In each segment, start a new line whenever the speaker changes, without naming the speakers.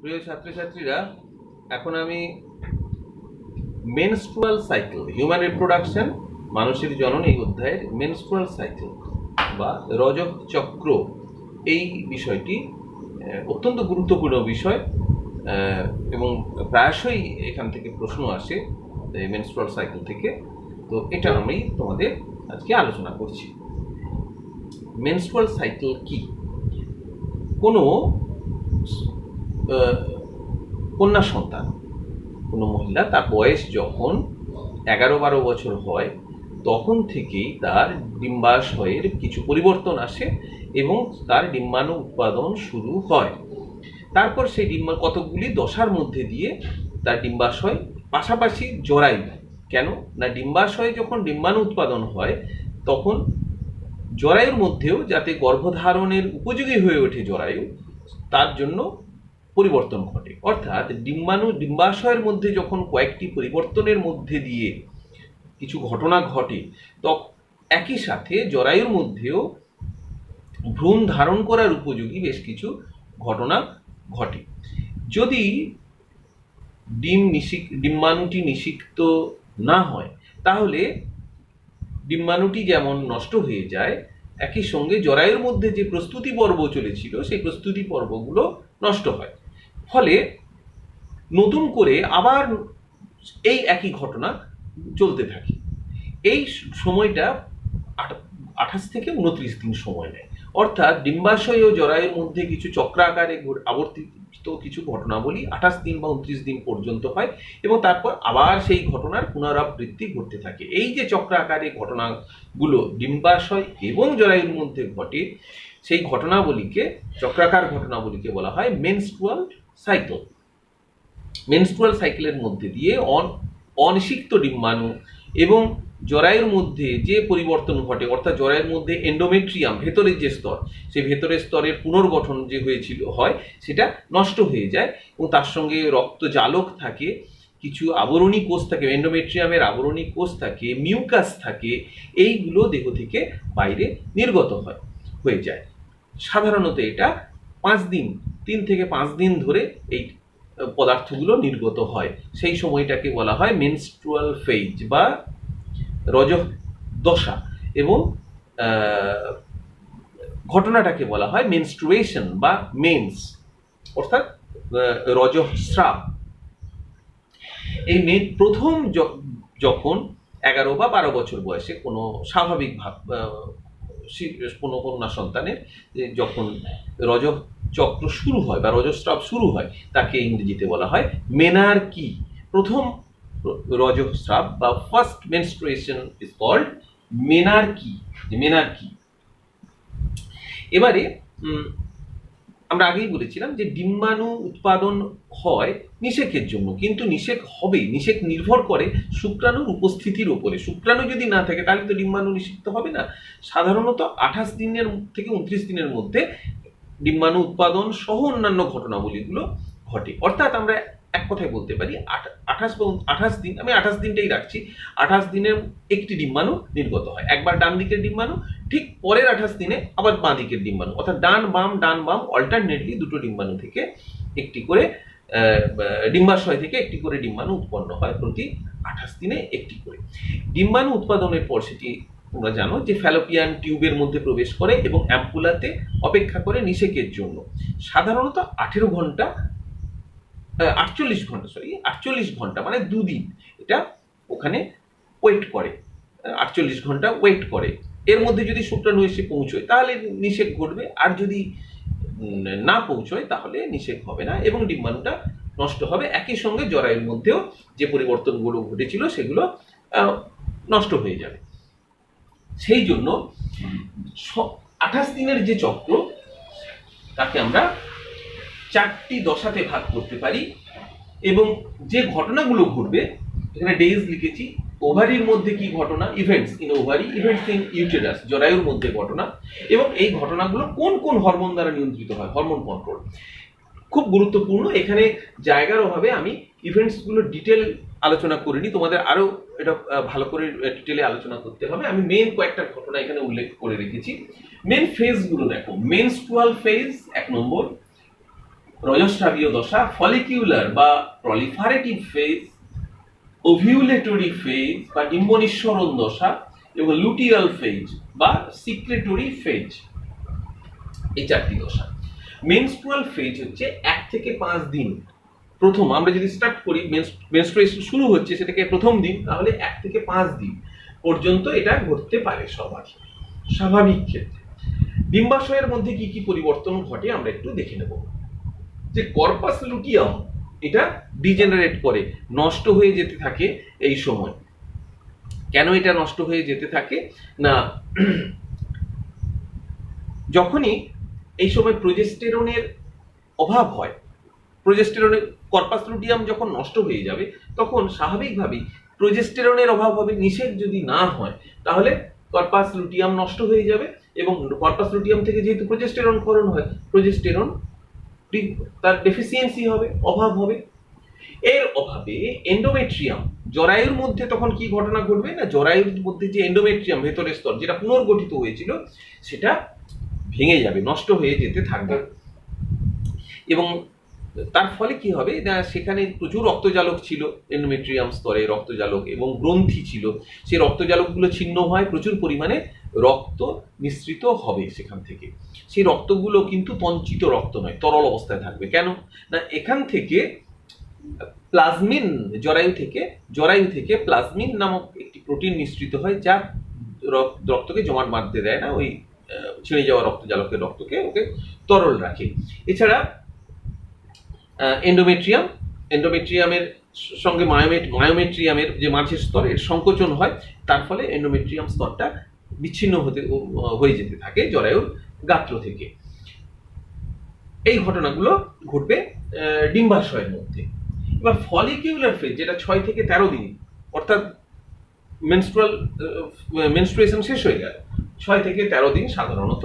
প্রিয় ছাত্রছাত্রীরা, এখন আমি মেনস্ট্রুয়াল সাইকেল, হিউম্যান রিপ্রোডাকশন, মানুষের জনন, এই অধ্যায়ের মেনস্ট্রুয়াল সাইকেল বা রজক চক্র, এই বিষয়টি অত্যন্ত গুরুত্বপূর্ণ বিষয় এবং প্রায়শই এখান থেকে প্রশ্ন আসে মেনস্ট্রুয়াল সাইকেল থেকে। তো এটা আমি তোমাদের আজকে আলোচনা করছি। মেনস্ট্রুয়াল সাইকেল কি? কোনো কন্যা সন্তান, কোনো মহিলা, তার বয়স যখন 11-12 বছর হয় তখন থেকেই তার ডিম্বাশয়ের কিছু পরিবর্তন আসে এবং তার ডিম্বাণু উৎপাদন শুরু হয়। তারপর সেই কতকগুলি দশার মধ্যে দিয়ে তার ডিম্বাশয়, পাশাপাশি জরায়ু। কেন না, ডিম্বাশয়ে যখন ডিম্বাণু উৎপাদন হয় তখন জরায়ুর মধ্যেও যাতে গর্ভধারণের উপযোগী হয়ে ওঠে জরায়ু, তার জন্য পরিবর্তন ঘটে। অর্থাৎ ডিম্বাশয়ের মধ্যে যখন কয়েকটি পরিবর্তনের মধ্যে দিয়ে কিছু ঘটনা ঘটে, তখন একই সাথে জরায়ুর মধ্যেও ভ্রূণ ধারণ করার উপযোগী বেশ কিছু ঘটনা ঘটে। যদি ডিম্বাণুটি নিষিক্ত না হয় তাহলে ডিম্বাণুটি যেমন নষ্ট হয়ে যায়, একই সঙ্গে জরায়ুর মধ্যে যে প্রস্তুতি পর্ব চলেছিল সেই প্রস্তুতি পর্বগুলো নষ্ট হয়। ফলে নতুন করে আবার এই একই ঘটনা চলতে থাকে। এই সময়টা 28 থেকে 29 দিন সময় নেয়। অর্থাৎ ডিম্বাশয় ও জরায়ুর মধ্যে কিছু চক্রাকারে আবর্তিত কিছু ঘটনাবলী 28 দিন বা 29 দিন পর্যন্ত হয় এবং তারপর আবার সেই ঘটনার পুনরাবৃত্তি ঘটতে থাকে। এই যে চক্রাকারে ঘটনাগুলো ডিম্বাশয় এবং জরায়ুর মধ্যে ঘটে, সেই ঘটনাবলীকে, চক্রাকার ঘটনাবলীকে বলা হয় মেনস্ট্রুয়াল সাইকেল। মেনস্ট্রুয়াল সাইকেলের মধ্যে দিয়ে অনিষিক্ত ডিম্বাণু এবং জরায়ুর মধ্যে যে পরিবর্তন ঘটে, অর্থাৎ জরায়ুর মধ্যে এন্ডোমেট্রিয়াম, ভেতরের যে স্তর, সেই ভেতরের স্তরের পুনর্গঠন যে হয় সেটা নষ্ট হয়ে যায় এবং তার সঙ্গে রক্তজালক থাকে, কিছু আবরণী কোষ থাকে, এন্ডোমেট্রিয়ামের আবরণী কোষ থাকে, মিউকাস থাকে, এইগুলো দেহ থেকে বাইরে নির্গত হয়ে যায়। সাধারণত এটা 3 থেকে 5 দিন ধরে এই পদার্থগুলো নির্গত হয়। সেই সময়টাকে বলা হয় মেনস্ট্রুয়াল ফেজ বা রজক দশা এবং ঘটনাটাকে বলা হয় মেনস্ট্রুয়েশন বা মেন্স, অর্থাৎ রজস্রাব। এই প্রথম যখন 11 বা 12 বছর বয়সে কোনো স্বাভাবিক কোনো কন্যা সন্তানের যখন রজক চক্র শুরু হয় বা রজস্রাব শুরু হয়, তাকে ইংরেজিতে বলা হয় মেনার্কি। প্রথম রজস্রাব বা first menstruation is called menarche. এবারে আমরা আগেই বলেছিলাম যে ডিম্বাণু উৎপাদন হয় নিষেকের জন্য, কিন্তু নিষেক নির্ভর করে শুক্রাণুর উপস্থিতির উপরে। শুক্রাণু যদি না থাকে তাহলে তো ডিম্বাণু নিষিক্ত হবে না। সাধারণত 28 দিনের থেকে 29 দিনের মধ্যে ডিম্বাণু উৎপাদন সহ অন্যান্য ঘটনাবলীগুলো ঘটে। অর্থাৎ আমরা এক কথায় বলতে পারি 28 দিন, আমি 28 দিনটাই রাখছি, 28 দিনের একটি ডিম্বাণু নির্গত হয়। একবার ডান দিকের ডিম্বাণু, ঠিক পরের 28 দিনে আবার বাঁ দিকের ডিম্বাণু, অর্থাৎ ডান বাম অল্টারনেটলি দুটো ডিম্বাণু থেকে একটি করে ডিম্বাশয় থেকে একটি করে ডিম্বাণু উৎপন্ন হয় প্রতি 28 দিনে একটি করে। ডিম্বাণু উৎপাদনের পর সেটি তোমরা জানো যে ফ্যালোপিয়ান টিউবের মধ্যে প্রবেশ করে এবং অ্যাম্পুলাতে অপেক্ষা করে নিষেকের জন্য। সাধারণত 48 ঘন্টা মানে 2 দিন এটা ওখানে ওয়েট করে, 48 ঘন্টা ওয়েট করে। এর মধ্যে যদি শুক্রাণু এসে পৌঁছয় তাহলে নিষেক ঘটবে, আর যদি না পৌঁছয় তাহলে নিষেক হবে না এবং ডিম্বাণুটা নষ্ট হবে। একই সঙ্গে জরায়ুর মধ্যেও যে পরিবর্তনগুলো ঘটেছিল সেগুলো নষ্ট হয়ে যাবে। সেই জন্য 28 দিনের যে চক্র, তাকে আমরা 4টি দশাতে ভাগ করতে পারি এবং যে ঘটনাগুলো ঘটবে, এখানে ডেজ লিখেছি। ওভারির মধ্যে কি ঘটনা, events in ovary, events in uterus, জরায়ুর মধ্যে ঘটনা, এবং এই ঘটনাগুলো কোন কোন হরমোন দ্বারা নিয়ন্ত্রিত হয়, হরমোন কন্ট্রোল খুব গুরুত্বপূর্ণ। এখানে জায়গার অভাবে আমি ইভেন্টসগুলো ডিটেল আলোচনা করিনি, তোমাদের আরো এটা ভালো করে ডিটেলে আলোচনা করতে হবে। আমি মেন কয়েকটা ঘটনা এখানে উল্লেখ করে রেখেছি। মেন ফেজগুলো দেখো, মেনস্ট্রুয়াল ফেজ 1 নম্বর, রজস্রাবীয় দশা, ফলিকিউলার বা প্রলিফারেটিভ ফেজ, ওভিউলেটরি ফেজ বা ডিম্বনিঃসরণ দশা এবং লুটিয়াল ফেজ বা সিক্রেটরি ফেজ, এই চারটি দশা। মেনস্ট্রুয়াল ফেজ হচ্ছে 1 থেকে 5 দিন। প্রথম আমরা যদি স্টার্ট করি, মেনস্ট্রুয়েশন শুরু হচ্ছে সেটাকে প্রথম দিন, তাহলে 1 থেকে 5 দিন পর্যন্ত এটা ঘটতে পারে সবার স্বাভাবিক ক্ষেত্রে। ডিম্বাশয়ের মধ্যে কি কি পরিবর্তন ঘটে আমরা একটু দেখে নেব। যে কর্পাস লুটিয়াম এটা ডিজেনারেট করে, নষ্ট হয়ে যেতে থাকে এই সময়। কেন এটা নষ্ট হয়ে যেতে থাকে না, যখনই এই সময় প্রোজেস্টেরনের অভাব হয়, প্রোজেস্টেরনের কর্পাস লুটিয়াম যখন নষ্ট হয়ে যাবে তখন স্বাভাবিকভাবেই প্রোজেস্টেরনের অভাব হবে। নিষেক যদি না হয় তাহলে কর্পাস লুটিয়াম নষ্ট হয়ে যাবে এবং কর্পাস লুটিয়াম থেকে যেহেতু প্রোজেস্টেরন ক্ষরণ হয়, প্রোজেস্টেরন তার ডেফিসিয়েন্সি হবে, অভাব হবে। এর অভাবে এন্ডোমেট্রিয়াম, জরায়ুর মধ্যে তখন কি ঘটনা ঘটবে না, জরায়ুর মধ্যে যে এন্ডোমেট্রিয়াম ভেতরের স্তর যেটা পুনর্গঠিত হয়েছিল সেটা ভেঙে যাবে, নষ্ট হয়ে যেতে থাকবে। এবং তার ফলে কি হবে না, সেখানে প্রচুর রক্তজালক ছিল, এন্ডোমেট্রিয়াম স্তরে রক্তজালক এবং গ্রন্থি ছিল, সেই রক্তজালকগুলো ছিন্ন হয়, প্রচুর পরিমাণে রক্ত নিঃসৃত হবে সেখান থেকে। সেই রক্তগুলো কিন্তু তঞ্চিত রক্ত নয়, তরল অবস্থায় থাকবে। কেন না, এখান থেকে প্লাজমিন, জরায়ু থেকে প্লাজমিন নামক একটি প্রোটিন নিঃসৃত হয় যা রক্তকে জমাট বাঁধতে দেয় না, ওই ছিঁড়ে যাওয়া রক্তজালকের রক্তকে ওকে তরল রাখে। এছাড়া এন্ডোমেট্রিয়ামের সঙ্গে মায়োমেট্রিয়ামের যে মাঝের স্তর, এর সংকোচন হয়, তার ফলে এন্ডোমেট্রিয়াম স্তরটা বিচ্ছিন্ন হয়ে যেতে থাকে জরায়ুর গাত্র থেকে। এই ঘটনাগুলো ঘটবে ডিম্বাশয়ের মধ্যে। এবার ফলিকিউলার ফেজ, যেটা 6 থেকে 13 দিন, অর্থাৎ মেনস্ট্রুয়েশন শেষ হয়ে গেল, 6 থেকে 13 দিন সাধারণত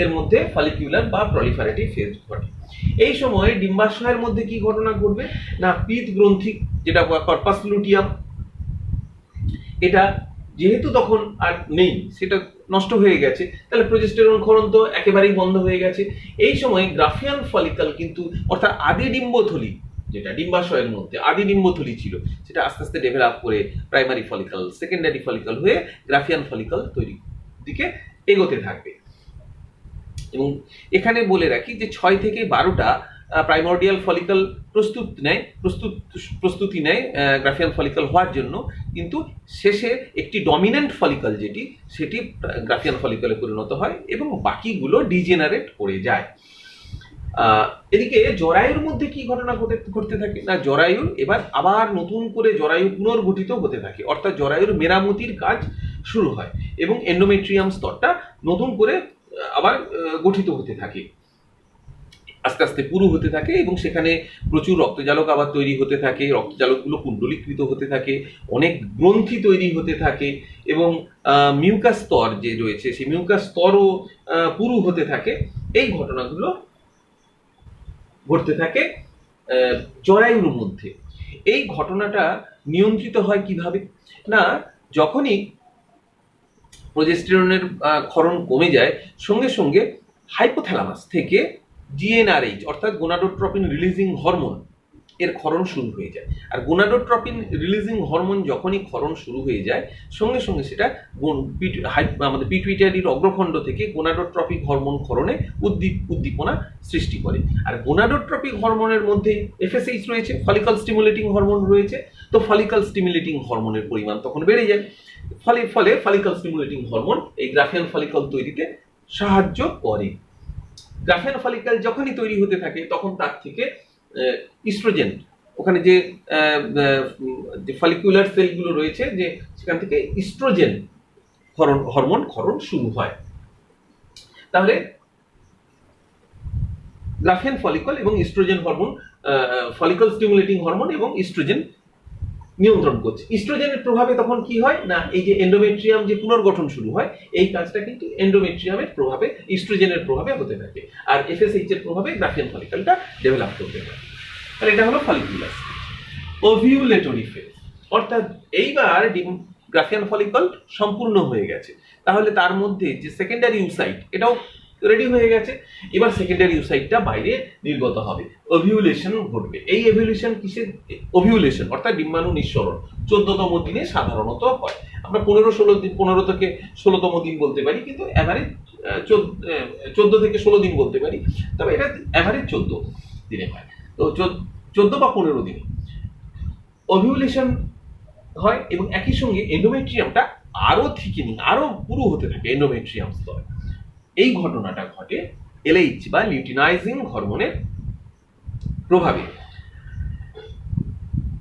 এর মধ্যে ফলিকিউলার বা প্রলিফারেটিভ ফেজ ঘটে। এই সময় ডিম্বাশয়ের মধ্যে কি ঘটনা ঘটবে না, পিত গ্রন্থি যেটা কর্পাস লুটিয়াম, এটা যেহেতু তখন আর নেই, সেটা নষ্ট হয়ে গেছে, তাহলে প্রোজেস্টেরন ক্ষরণ তো একেবারেই বন্ধ হয়ে গেছে। এই সময় গ্রাফিয়ান ফলিকল কিন্তু, অর্থাৎ আদি ডিম্বথলি, যেটা ডিম্বাশয়ের মধ্যে আদি ডিম্বথলি ছিল, সেটা আস্তে আস্তে ডেভেলপ করে প্রাইমারি ফলিকল, সেকেন্ডারি ফলিকল হয়ে গ্রাফিয়ান ফলিকল তৈরির দিকে এগোতে থাকবে। এবং এখানে বলে রাখি যে 6 থেকে 12টা প্রাইমর্ডিয়াল ফলিকল প্রস্তুতি নেয় গ্রাফিয়ান ফলিকল হওয়ার জন্য, কিন্তু শেষে একটি ডমিন্যান্ট ফলিকল সেটি গ্রাফিয়ান ফলিকলে পরিণত হয় এবং বাকিগুলো ডিজেনারেট করে যায়। এদিকে জরায়ুর মধ্যে কি ঘটনা ঘটতে থাকে না, জরায়ু এবার আবার নতুন করে জরায়ু পুনর্গঠিত হতে থাকে, অর্থাৎ জরায়ুর মেরামতির কাজ শুরু হয় এবং এন্ডোমেট্রিয়াম স্তরটা নতুন করে আবার গঠিত হতে থাকে, আস্তে আস্তে পুরু হতে থাকে এবং সেখানে প্রচুর রক্তজালক আবার তৈরি হতে থাকে, রক্তজালকগুলো কুণ্ডলীকৃত হতে থাকে, অনেক গ্রন্থি তৈরি হতে থাকে এবং মিউকাস স্তর যে রয়েছে সেই মিউকাস স্তরও পুরু হতে থাকে। এই ঘটনাগুলো ঘটতে থাকে জরায়ুর মধ্যে। এই ঘটনাটা নিয়ন্ত্রিত হয় কিভাবে না, যখনই প্রোজেস্টেরনের ক্ষরণ কমে যায়, সঙ্গে সঙ্গে হাইপোথ্যালামাস থেকে জিএনআরএইচ অর্থাৎ গোনাডোট্রপিন রিলিজিং হরমোন এর ক্ষরণ শুরু হয়ে যায়। আর গোনাডোট্রপিন রিলিজিং হরমোন যখনই ক্ষরণ শুরু হয়ে যায়, সঙ্গে সঙ্গে সেটা আমাদের পিটুইটারির অগ্রখণ্ড থেকে গোনাডোট্রপিক হরমোন ক্ষরণে উদ্দীপনা সৃষ্টি করে। আর গোনাডোট্রপিক হরমোনের মধ্যে এফএসএইচ রয়েছে, ফলিকল স্টিমুলেটিং হরমোন রয়েছে, তো ফলিকল স্টিমুলেটিং হরমোনের পরিমাণ তখন বেড়ে যায়। ফলে ফলিকল স্টিমুলেটিং হরমোন এই গ্রাফিয়ান ফলিকল তৈরিতে সাহায্য করে। গ্রাফিয়ান ফলিকল যখনই তৈরি হতে থাকে তখন তার থেকে ইস্ট্রোজেন, ওখানে যে ফলিকুলার সেলগুলো রয়েছে, যে সেখান থেকে ইস্ট্রোজেন হরমোন ক্ষরণ শুরু হয়। তাহলে গ্রাফিয়ান ফলিকল এবং estrogen hormone, follicle stimulating hormone এবং ইস্ট্রোজেন নিয়ন্ত্রণ করছে। ইস্ট্রোজেনের প্রভাবে তখন কি হয় না, এই যে এন্ডোমেট্রিয়াম যে পুনর্গঠন শুরু হয়, এই কাজটা কিন্তু এন্ডোমেট্রিয়ামের প্রভাবে, ইস্ট্রোজেনের প্রভাবে হতে থাকে, আর এফএসএইচ এর প্রভাবে গ্রাফিয়ান ফলিকলটা ডেভেলপ করতে থাকে। তাহলে এটা হলো ফলিকুলার। ওভিউলেটরি ফেজ, অর্থাৎ এইবার গ্রাফিয়ান ফলিকল সম্পূর্ণ হয়ে গেছে, তাহলে তার মধ্যে যে সেকেন্ডারি ইউসাইট, এটাও রেডি হয়ে গেছে। এবার সেকেন্ডারি ওসাইটটা বাইরে নির্গত হবে, ওভিউলেশন ঘটবে। এই ওভিউলেশন অর্থাৎ ডিম্বাণু নিঃসরণ 14তম দিনে সাধারণত হয়। আমরা 15-16 দিন, 15 থেকে 16তম দিন বলতে পারি, কিন্তু অ্যাভারেজ 14 থেকে 16 দিন বলতে পারি, তবে এটা অ্যাভারেজ 14 দিনে হয়। তো 14 বা 15 দিনে ওভিউলেশন হয় এবং একই সঙ্গে এন্ডোমেট্রিয়ামটা আরো থিকেনিং, আরো পুরু হতে থাকে এন্ডোমেট্রিয়াম স্তর। এই ঘটনাটা ঘটে এলএইচ বা লিউটিনাইজিং হরমোনের প্রভাবে।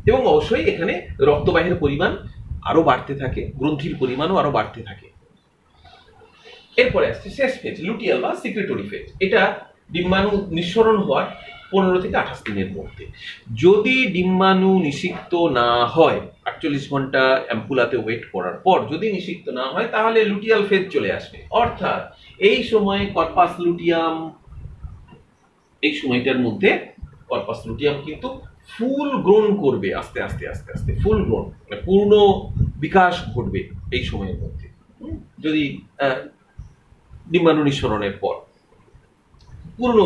এবং অবশ্যই এখানে রক্তবাহের পরিমাণ আরো বাড়তে থাকে, গ্রন্থির পরিমাণও আরো বাড়তে থাকে। এরপরে আসছে শেষ ফেজ, লুটিয়াল বা সিক্রেটরি ফেজ। এটা ডিম্বাণু নিঃসরণ হওয়ার 15 থেকে 28 দিনের মধ্যে। যদি ডিম্বাণু নিষিক্ত না হয়, 48 ঘন্টা অ্যাম্পুলাতে ওয়েট করার পর যদি নিষিক্ত না হয়, তাহলে লুটিয়াল ফেজ চলে আসবে। অর্থাৎ এই সময়ে কর্পাস লুটিয়াম, এই সময়টার মধ্যে কর্পাস লুটিয়াম কিন্তু ফুল গ্রোন করবে, আস্তে আস্তে আস্তে আস্তে ফুল গ্রোন, মানে পূর্ণ বিকাশ ঘটবে এই সময়ের মধ্যে, যদি ডিম্বাণু নিঃসরণের পর পূর্ণ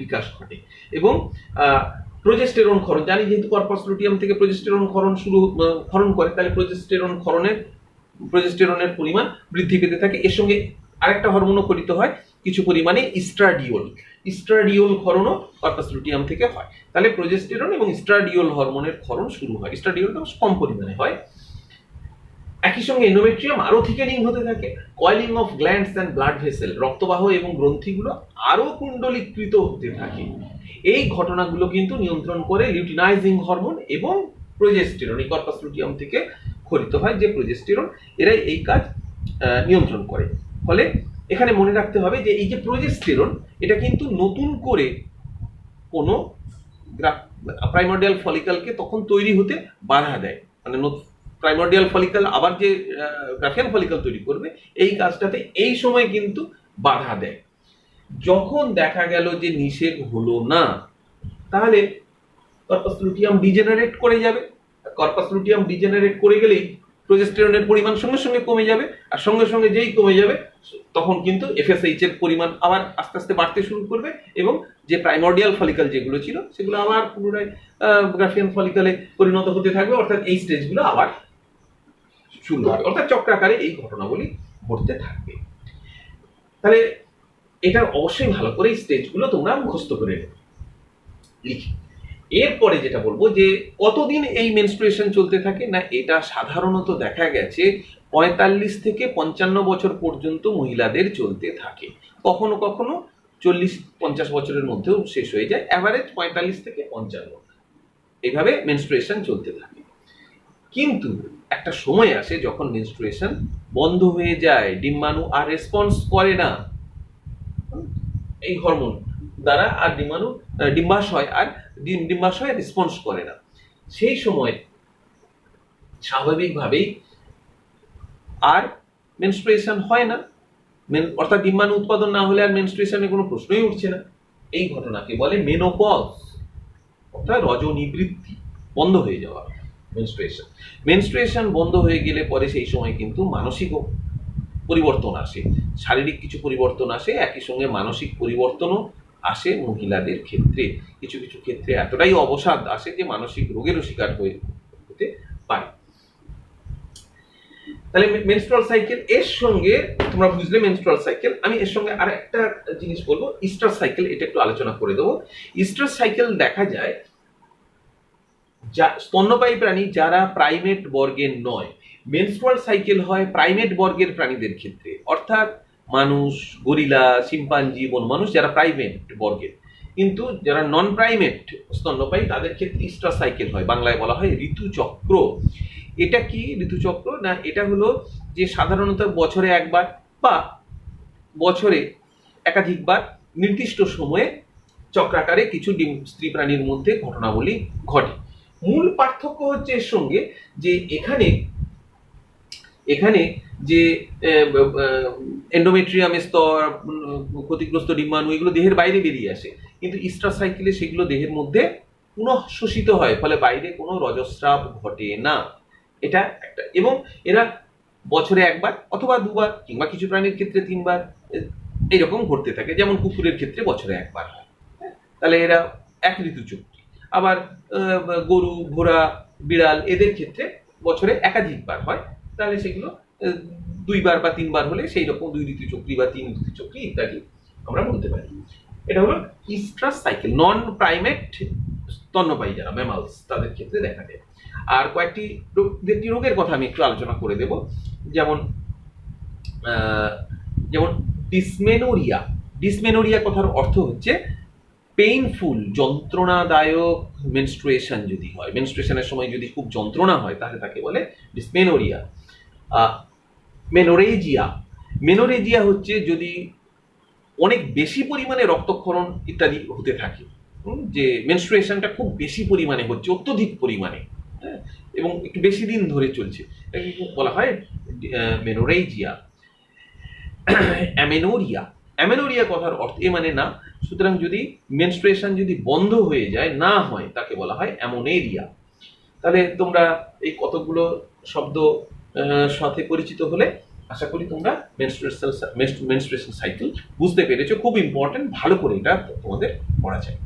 বিকাশ ঘটে। এবং প্রোজেস্টেরন ক্ষরণ, জানি যেহেতু কর্পাস লুটিয়াম থেকে প্রোজেস্টেরন ক্ষরণ করে, তাহলে প্রোজেস্টেরনের পরিমাণ বৃদ্ধি পেতে থাকে। এর সঙ্গে আরেকটা হরমোনও ক্ষরিত হয় কিছু পরিমাণে, ইস্ট্রাডিওল ক্ষরণও কর্পাস লুটিয়াম থেকে হয়। তাহলে প্রোজেস্টেরন এবং ইস্ট্রাডিওল হরমোনের ক্ষরণ শুরু হয়। ইস্ট্রাডিওলটা কম পরিমাণে হয়। একই সঙ্গে এন্ডোমেট্রিয়াম আরো থিকেনিং হতে থাকে, coiling of glands and blood vessel, রক্তবাহ এবং গ্রন্থিগুলো আরো কুণ্ডলীকৃত হতে থাকে। এই ঘটনাগুলো কিন্তু নিয়ন্ত্রণ করে লিউটিনাইজিং হরমোন এবং প্রোজেস্টেরন, এই কর্পাস লুটিয়াম থেকে ক্ষরিত হয় যে প্রোজেস্টেরন, এরাই এই কাজ নিয়ন্ত্রণ করে। ফলে এখানে মনে রাখতে হবে যে এই যে প্রোজেস্টেরন, এটা কিন্তু নতুন করে কোনো প্রাইমর্ডিয়াল ফলিকলকে তখন তৈরি হতে বাধা দেয়, মানে প্রাইমর্ডিয়াল ফলিকল আবার যে গ্রাফিয়ান ফলিকল তৈরি করবে, এই কাজটাতে এই সময় কিন্তু বাধা দেয়। যখন দেখা গেল যে নিষেক হলো না, তাহলে কর্পাস লুটিয়াম ডিজেনারেট করে যাবে। কর্পাস লুটিয়াম ডিজেনারেট করে গেলেই প্রোজেস্টেরনের পরিমাণ সঙ্গে সঙ্গে কমে যাবে, আর সঙ্গে সঙ্গে যেই কমে যাবে তখন কিন্তু এফএসএইচ এর পরিমাণ আবার আস্তে আস্তে বাড়তে শুরু করবে, এবং যে প্রাইমর্ডিয়াল ফলিকল যেগুলো ছিল সেগুলো আবার পুনরায় গ্রাফিয়ান ফলিকলে পরিণত হতে থাকবে। অর্থাৎ এই স্টেজগুলো আবার শুরু হবে, অর্থাৎ চক্রাকারে এই ঘটনাগুলি ঘটতে থাকবে। তাহলে এটা অবশ্যই ভালো করে এই স্টেজগুলো তোমরা মুখস্থ করে নেবে, লিখে। এরপরে যেটা বলবো যে কতদিন এই মেনস্ট্রুয়েশন চলতে থাকে, না এটা সাধারণত দেখা গেছে 45 থেকে 55 বছর পর্যন্ত মহিলাদের চলতে থাকে, কখনো কখনো 40-50 বছরের মধ্যেও শেষ হয়ে যায়, অ্যাভারেজ 45 থেকে 55 এইভাবে মেনস্ট্রুয়েশন চলতে থাকে। কিন্তু একটা সময় আসে যখন মেনস্ট্রুয়েশন বন্ধ হয়ে যায়, ডিম্বাণু আর রেসপন্স করে না এই হরমোন দ্বারা, আর ডিম্বাশয় রেসপন্স করে না। সেই সময় স্বাভাবিকভাবেই আর মেনস্ট্রুয়েশন হয় না, অর্থাৎ ডিম্বাণু উৎপাদন না হলে আর মেনস্ট্রুয়েশনের কোনো প্রশ্নই উঠছে না। এই ঘটনাকে বলে মেনোপজ, অর্থাৎ রজনিবৃত্তি, বন্ধ হয়ে যাওয়া মেনস্ট্রুয়েশন বন্ধ হয়ে গেলে পরে সেই সময় কিন্তু মানসিক পরিবর্তন আসে, শারীরিক কিছু পরিবর্তন আসে, একই সঙ্গে মানসিক পরিবর্তনও আসে মহিলাদের ক্ষেত্রে। কিছু কিছু ক্ষেত্রে এতটাই অবসাদ আসে যে মানসিক রোগেরও শিকার হতে পারে। তাহলে মেনস্ট্রুয়াল সাইকেল, এর সঙ্গে তোমরা বুঝলে মেনস্ট্রুয়াল সাইকেল। আমি এর সঙ্গে আর একটা জিনিস বলবো, ইস্টার সাইকেল, এটা একটু আলোচনা করে দেবো। ইস্টার সাইকেল দেখা যায় স্তন্যপায়ী প্রাণী যারা প্রাইমেট বর্গের নয়। মেনস্ট্রুয়াল সাইকেল হয় প্রাইমেট বর্গের প্রাণীদের ক্ষেত্রে, অর্থাৎ মানুষ, গরিলা, শিম্পাঞ্জি, বনমানুষ, যারা প্রাইমেট বর্গের। কিন্তু যারা নন প্রাইমেট স্তন্যপায়ী তাদের ক্ষেত্রে ইস্টার সাইকেল হয়, বাংলায় বলা হয় ঋতুচক্র। এটা কি ঋতুচক্র? না, এটা হলো যে সাধারণত বছরে একবার বা বছরে একাধিকবার নির্দিষ্ট সময়ে চক্রাকারে কিছু স্ত্রী প্রাণীর মধ্যে ঘটনাবলী ঘটে। মূল পার্থক্য হচ্ছে এর সঙ্গে যে এখানে যে এন্ডোমেট্রিয়াম স্তর, ক্ষতিগ্রস্ত ডিম্বাণু, এগুলো দেহের বাইরে বেরিয়ে আসে, কিন্তু ইস্টার সাইকেলে সেগুলো দেহের মধ্যে পুনঃ শোষিত হয়, ফলে বাইরে কোনো রজস্রাব ঘটে না। এটা একটা। এবং এরা বছরে একবার অথবা দুবার কিংবা কিছু প্রাণীর ক্ষেত্রে 3 বার এইরকম ঘটতে থাকে। যেমন কুকুরের ক্ষেত্রে বছরে একবার হয়, হ্যাঁ? তাহলে এরা এক ঋতুচক্রী। আবার গরু, ঘোড়া, বিড়াল এদের ক্ষেত্রে বছরে একাধিকবার হয়, তাহলে সেগুলো আহ, দুইবার বা তিনবার হলে সেই রকম দুই ঋতুচক্রী বা তিন ঋতুচক্রী ইত্যাদি আমরা বলতে পারি। এটা হলো ইস্ট্রাস সাইকেল। নন প্রাইমেট স্তন্যপায়ী যারা ম্যামালস তাদের ক্ষেত্রে দেখা যায়। আর কয়েকটি রোগের কথা আমি একটু আলোচনা করে দেব। যেমন আহ, যেমন ডিসমেনোরিয়া। ডিসমেনোরিয়া কথার অর্থ হচ্ছে পেইনফুল, যন্ত্রণাদায়ক মেনস্ট্রুয়েশন যদি হয়, মেনস্ট্রুয়েশনের সময় যদি খুব যন্ত্রণা হয় তাহলে তাকে বলে ডিসমেনোরিয়া। মেনোরেজিয়া। মেনোরেজিয়া হচ্ছে যদি অনেক বেশি পরিমাণে রক্তক্ষরণ ইত্যাদি হতে থাকে, যে মেনস্ট্রুয়েশনটা খুব বেশি পরিমাণে হচ্ছে, অত্যধিক পরিমাণে, হ্যাঁ, এবং একটু বেশি দিন ধরে চলছে, এটাকে বলা হয় মেনোরেজিয়া। অ্যামেনোরিয়া। অ্যামেনোরিয়া কথার অর্থ এ মানে না, সুতরাং যদি মেনস্ট্রুয়েশন যদি বন্ধ হয়ে যায়, না হয়, তাকে বলা হয় অ্যামোনেরিয়া। তাহলে তোমরা এই কতগুলো শব্দ সাথে পরিচিত হলে আশা করি তোমরা মেনস্ট্রুয়েশন সাইকেল বুঝতে পেরেছো। খুব ইম্পর্টেন্ট, ভালো করে এটা তোমাদের পড়া চাই।